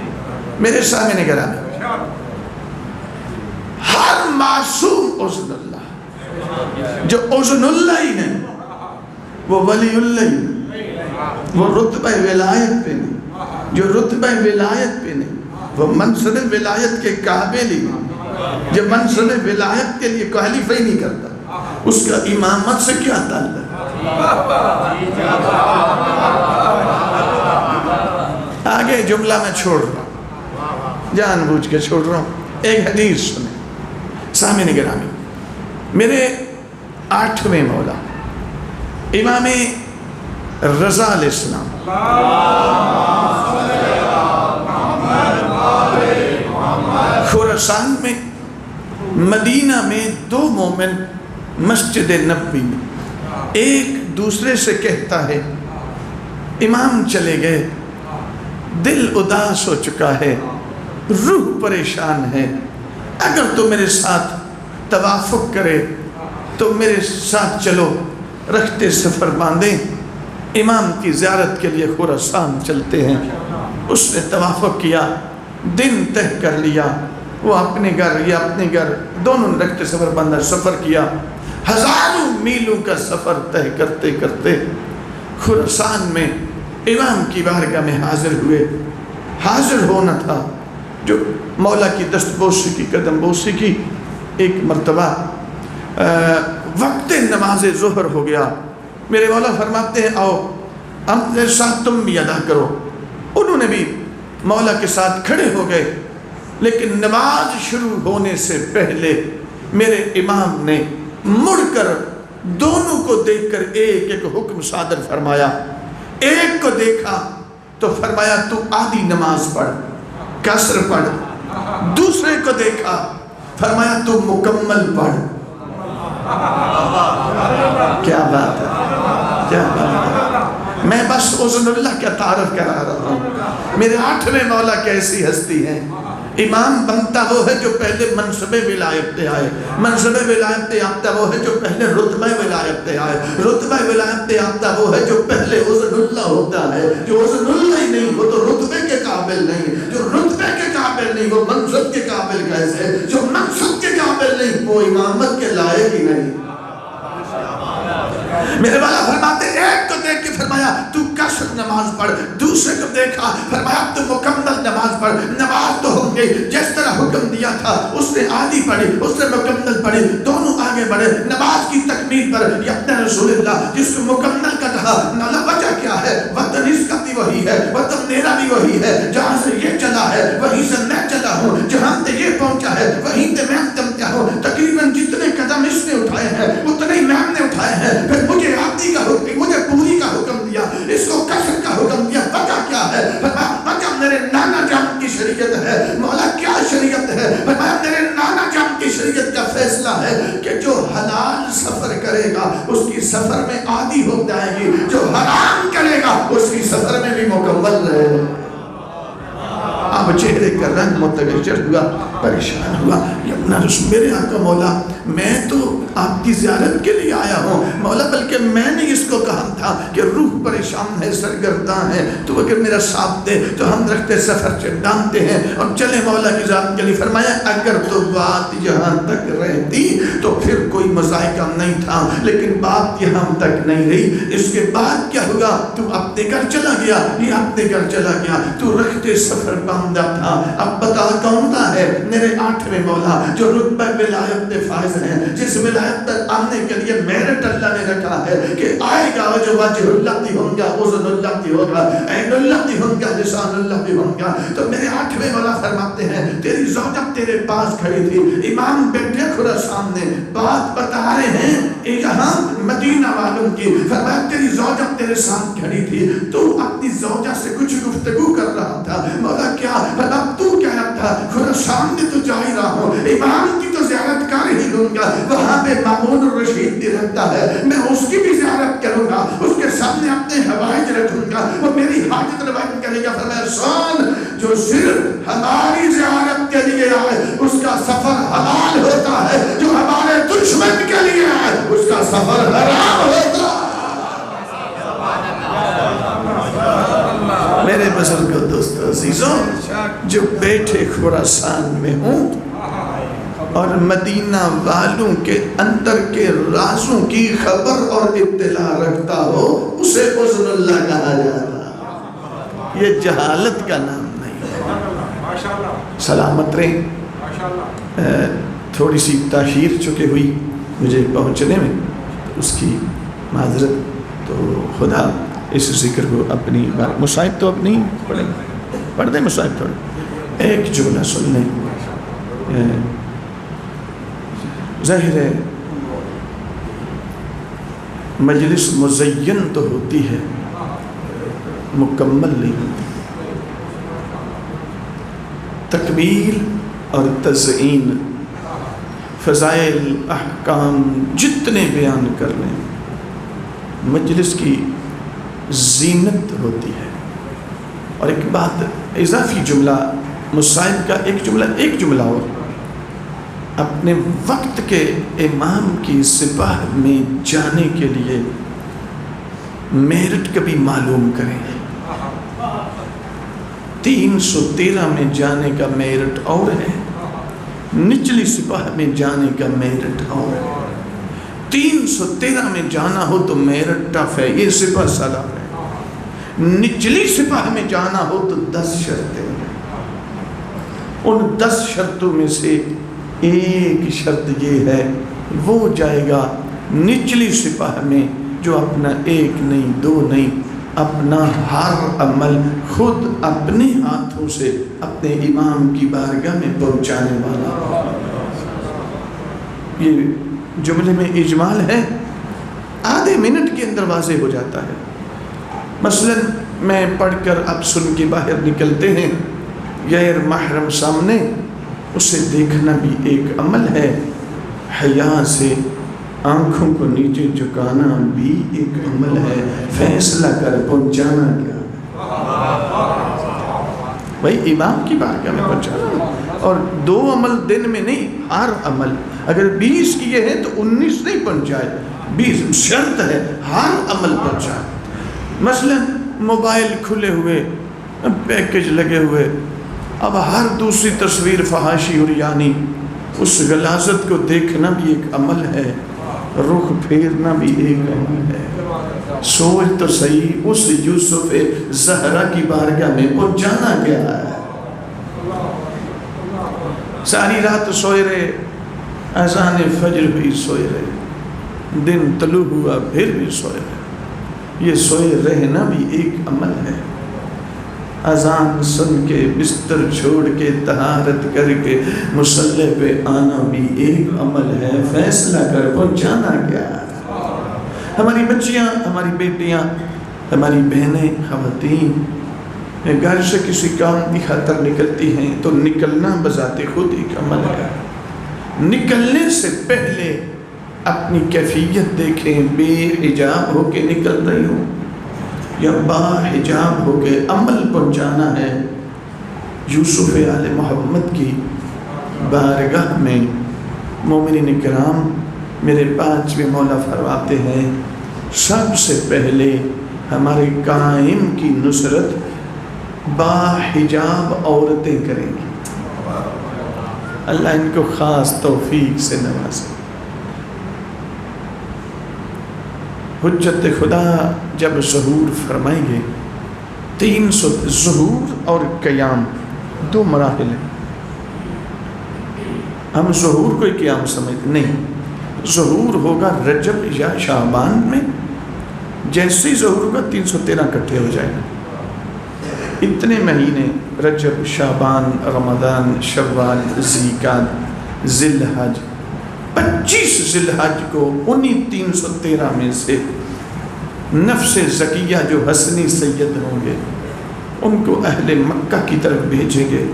S1: میرے سامنے گرامی، ہر معصوم اذن اللہ، جو اذن اللہ ہی نہیں، وہ ولی اللہ ہی نہیں، وہ رتبہ ولایت پہ نہیں، جو رتبہ ولایت پہ نہیں، وہ منصب ولایت کے قابل ہی نہیں، جو منصب ولایت کے لیے کوالیفائی نہیں کرتا، اس کا امامت سے کیا تعلق؟ آگے جملہ میں چھوڑ رہا ہوں، جان بوجھ کے چھوڑ رہا ہوں۔ ایک حدیث سنیں سامنے گرامی، میرے 8ویں مولا امام رضا علیہ السلام خراسان میں، مدینہ میں 2 مومن مسجد نبوی میں ایک دوسرے سے کہتا ہے امام چلے گئے، دل اداس ہو چکا ہے، روح پریشان ہے، اگر تو میرے ساتھ توافق کرے تو میرے ساتھ چلو، رکھتے سفر باندھیں، امام کی زیارت کے لیے خراسان چلتے ہیں. اس نے توافق کیا، دن طے کر لیا، وہ اپنے گھر یا اپنے گھر دونوں رکھتے سفر بندر سفر کیا. ہزاروں میلوں کا سفر طے کرتے کرتے خراسان میں امام کی بارگاہ میں حاضر ہوئے. حاضر ہونا تھا جو مولا کی دست بوسی کی، قدم بوسی کی. ایک مرتبہ وقت نماز ظہر ہو گیا. میرے مولا فرماتے ہیں آؤ اپنے ساتھ تم بھی ادا کرو. انہوں نے بھی مولا کے ساتھ کھڑے ہو گئے، لیکن نماز شروع ہونے سے پہلے میرے امام نے مڑ کر دونوں کو دیکھ کر ایک ایک حکم صادر فرمایا. ایک کو دیکھا تو فرمایا تو آدھی نماز پڑھ، قصر پڑھ. دوسرے کو دیکھا فرمایا تو مکمل پڑھ. کیا بات ہے، کیا بات ہے. میں بس اذن اللہ کا تعارف کرا رہا ہوں. میرے 8ویں مولا کیسی ہستی ہیں. امام بنتا وہ ہے جو پہلے منصب ولایت پہ آئے. منصب ولایت پہ آتا وہ ہے جو پہلے رتبہ ولایت پہ آئے. رتبہ ولایت پہ آتا وہ ہے جو پہلے اذن اللہ ہوتا ہے. جو اذن اللہ ہی نہیں وہ تو رتبے کے قابل نہیں. جو رتبے کے قابل نہیں وہ منصب کے قابل کیسے. جو منصب کے قابل نہیں وہ امامت کے لائق ہی نہیں. میرے والا فرماتے ایک کو دیکھ کے فرمایا تو قصر نماز پڑھ. دوسرے کو دیکھا فرمایا تو مکمل نماز پڑھ. نماز تو ہو گئی جس طرح حکم دیا تھا. اس نے آدھی پڑھی، اس نے مکمل پڑھی. دونوں آگے بڑھے نماز کی تکمیل پر. یا رسول اللہ جس کو مکمل کا کہا، وجہ کیا ہے؟ وطن اس کا بھی وہی ہے، وطن میرا بھی وہی ہے. جہاں سے یہ چلا ہے وہیں سے میں چلا ہوں. جہاں سے یہ پہنچا ہے وہیں سے میں پہنچا ہوں. تقریباً جتنے قدم اس نے اٹھائے ہیں اتنے ہی میں نے اٹھائے ہیں. پھر مجھے آدھی کا حکم، مجھے پوری کا حکم دیا، اس کو قصر کا حکم دیا. وجہ کیا ہے؟ وجہ میرے نانا جان کی شریعت ہے. مولا کیا شریعت ہے؟ میرے نانا جان کی شریعت کا فیصلہ ہے کہ جو حلال سفر کرے گا اس کی سفر میں آدھی ہو جائے گی، جو حرام کرے گا اس کی سفر میں بھی مکمل رہے گا. اب چہرے کا رنگ متغیر ہوا، پریشان ہوا. میرے آقا مولا میں تو آپ کی زیارت کے لیے آیا ہوں. مولا بلکہ میں نے اس کو کہا تھا کہ روح پریشان ہے، سرگرداں ہے، تو اگر میرا ساتھ دے تو ہم رکھتے سفر سے ڈانتے ہیں اور چلے مولا کی ذات کے لیے. فرمایا اگر تو بات یہاں تک رہتی تو پھر کوئی مذائقہ نہیں تھا، لیکن بات یہاں تک نہیں رہی. اس کے بعد کیا ہوگا؟ تو اپنے گھر چلا گیا، یہ اپنے گھر چلا گیا. تو رکھتے سفر باندھا تھا. اب بتا کون تھا ہے؟ میرے 8ویں مولا جو رتبہ ولایت پہ فائز ہیں، جس ولایت پر آنے کے لیے میرٹ اللہ نے رکھا ہے کہ آئے گا جو وجہ اللہ بھی ہوں گا، اذن اللہ بھی ہوگا، عین اللہ بھی ہوں گا، لسان اللہ بھی ہوں گا. تو میرے 8ویں مولا فرماتے ہیں تیری زوجہ تیرے پاس کھڑی تھی. امام بیٹھے خراسان نے بات بتا رہے ہیں یہاں مدینہ والوں کی. فرمایا تیری زوجہ تیرے ساتھ کھڑی تھی، تو اپنی زوجہ سے کچھ گفتگو کر رہا تھا. مولا کیا؟ تو کہہ رہا تھا خراسان میں تو جا ہی رہا ہوں، امام کی تو زیارت کر ہی لوں گا. وہاں پہ مامون الرشید بھی رہتا ہے، میں اس کی بھی زیارت کروں گا، اس کے سامنے اپنے حوائج رکھوں گا، وہ میری حاجت روائی کرے گا. فرمایا سن، جو صرف ہماری زیارت کے لیے آئے اس کا سفر حلال ہوتا ہے، جو ہمارے دشمن کے لیے آئے اس کا سفر حرام ہوتا ہے. میرے بزرگ دوست عزیزوں، جو بیٹھے خراسان میں ہوں اور مدینہ والوں کے اندر کے رازوں کی خبر اور اطلاع رکھتا ہو اسے اذن اللہ کہا جاتا. یہ جہالت کا نام نہیں. سلامت رہیں. تھوڑی سی تاخیر چکے ہوئی مجھے پہنچنے میں، اس کی معذرت. تو خدا اس ذکر کو اپنی بات، مصائب تو اب نہیں پڑھیں گے، پڑھ دیں مصائب تھوڑے. ایک جملہ سن لیں. ظاہر ہے مجلس مزین تو ہوتی ہے، مکمل نہیں ہوتی. تکمیل اور تزئین، فضائل، احکام جتنے بیان کر لیں، مجلس کی زینت ہوتی ہے. اور ایک بات اضافی جملہ مصائب کا، ایک جملہ اور اپنے وقت کے امام کی سپاہ میں جانے کے لیے میرٹ کبھی معلوم کریں. 313 میں جانے کا میرٹ اور ہے, نچلی سپاہ میں جانے کا میرٹ اور ہے. 313 میں جانا ہو تو میرٹ ٹف ہے, یہ سپاہ سالار ہے. نچلی سپاہ میں جانا ہو تو 10 شرطیں ہیں. ان 10 شرطوں میں سے ایک شرط یہ ہے, وہ جائے گا نچلی سپاہ میں جو اپنا 1 نہیں 2 نہیں, اپنا ہر عمل خود اپنے ہاتھوں سے اپنے امام کی بارگاہ میں پہنچانے والا. یہ جملے میں اجمال ہے, آدھے منٹ کے اندر واضح ہو جاتا ہے. مثلا میں پڑھ کر اب سن کے باہر نکلتے ہیں, غیر محرم سامنے, اسے دیکھنا بھی ایک عمل ہے. حیا سے آنکھوں کو نیچے جھکانا بھی ایک عمل ہے. فیصلہ کر پہنچانا کیا بھائی, امام کی بارگاہ میں پہنچانا. اور 2 عمل دن میں نہیں, ہر عمل. اگر 20 کیے ہیں تو 19 نہیں پہنچائے, 20 شرط ہے, ہر عمل پہنچائے. مثلا موبائل کھلے ہوئے, پیکج لگے ہوئے, اب ہر دوسری تصویر فحاشی اور یعنی اس غلاظت کو دیکھنا بھی ایک عمل ہے. رخ پھیرنا بھی ایک عمل ہے. سوچ تو صحیح, اس یوسف زہرا کی بارگاہ میں پہنچانا کیا ہے. ساری رات سوئے رہے, اذان فجر بھی سوئے رہے, دن طلوع ہوا پھر بھی سوئے رہے. یہ سوئے رہنا بھی ایک عمل ہے. اذان سن کے بستر چھوڑ کے طہارت کر کے مصلی پہ آنا بھی ایک عمل ہے. فیصلہ کر پہنچانا کیا ہے. ہماری بچیاں, ہماری بیٹیاں, ہماری بہنیں, خواتین گھر سے کسی کام کی خاطر نکلتی ہیں تو نکلنا بذات خود ایک عمل ہے. نکلنے سے پہلے اپنی کیفیت دیکھیں, بے حجاب ہو کے نکل رہی ہوں یا با حجاب ہو کے عمل پہنچانا ہے. یوسف آل محمد کی بارگاہ میں مومنین کرام میرے 5ویں مولا فرماتے ہیں, سب سے پہلے ہمارے قائم کی نصرت با حجاب عورتیں کریں گی. اللہ ان کو خاص توفیق سے نوازے. حجت خدا جب ظہور فرمائیں گے, 300 ظہور اور قیام 2 مراحل ہیں. ہم ظہور کو قیام سمجھتے نہیں. ظہور ہوگا رجب یا شعبان میں, جیسے ہی ظہور ہوگا 313 اکٹھے ہو جائیں گے. اتنے مہینے رجب, شعبان, رمضان, شوال, ذیقعدہ, ذی الحج, 25 ذی الحج کو انہی 313 میں سے نفس زکیہ جو حسنی سید ہوں گے ان کو اہل مکہ کی طرف بھیجیں گے.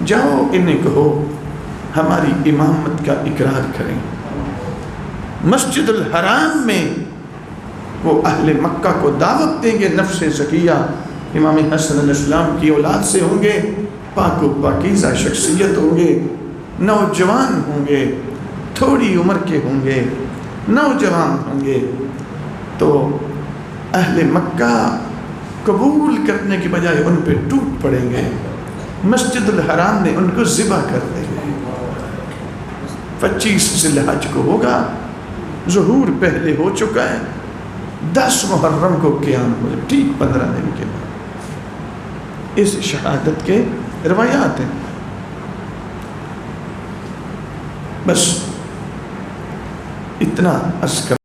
S1: جاؤ انہیں کہو ہماری امامت کا اقرار کریں. مسجد الحرام میں وہ اہل مکہ کو دعوت دیں گے. نفس زکیہ امام حسن علیہ السلام کی اولاد سے ہوں گے, پاک و پاکیزہ شخصیت ہوں گے, نوجوان ہوں گے, تھوڑی عمر کے ہوں گے, نوجوان ہوں گے. تو اہل مکہ قبول کرنے کی بجائے ان پہ ٹوٹ پڑیں گے. مسجد الحرام میں ان کو ذبح کر دیں گے. 25 ذی الحج کو ہوگا. ظہور پہلے ہو چکا ہے. 10 محرم کو قیام ہو جائے, ٹھیک 15 دن کے بعد. اس شہادت کے روایات ہیں. بس اتنا عرض کر